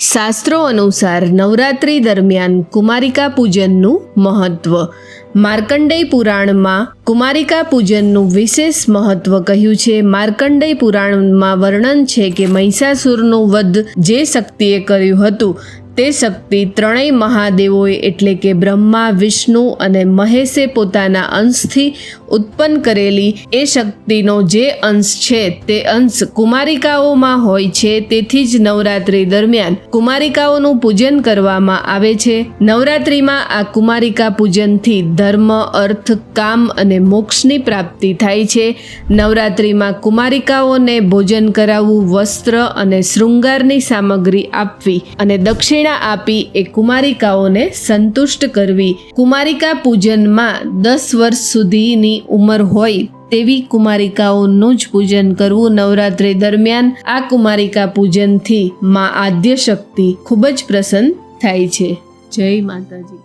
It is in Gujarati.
શાસ્ત્રો અનુસાર નવરાત્રિ દરમિયાન કુમારિકા પૂજનનું મહત્વ. માર્કંડેય પુરાણમાં કુમારિકા પૂજનનું વિશેષ મહત્વ કહ્યું છે. માર્કંડેય પુરાણમાં વર્ણન છે કે મહિષાસુરનું વધ જે શક્તિએ કર્યું હતું તે શક્તિ ત્રણેય મહાદેવોએ એટલે કે બ્રહ્મા, વિષ્ણુ અને મહેશે પોતાના અંશથી ઉત્પન્ન કરેલી એ શક્તિનો જે અંશ છે તે અંશ કુમારિકાઓમાં હોય છે. તેથી જ નવરાત્રિ દરમિયાન કુમારિકાઓનું પૂજન કરવામાં આવે છે. નવરાત્રિમાં આ કુમારિકા પૂજનથી ધર્મ, અર્થ, કામ અને મોક્ષની પ્રાપ્તિ થાય છે. નવરાત્રિમાં કુમારિકાઓને ભોજન કરાવવું, વસ્ત્ર અને શૃંગારની સામગ્રી આપવી અને દક્ષિણા આપી એ કુમારિકાઓને સંતુષ્ટ કરવી. કુમારિકા પૂજનમાં 10 વર્ષ સુધીની ઉંમર હોય તેવી કુમારિકાઓનું જ પૂજન કરવું. નવરાત્રિ દરમિયાન આ કુમારિકા પૂજનથી માં આદ્ય શક્તિ ખૂબ જ પ્રસન્ન થાય છે. જય માતાજી.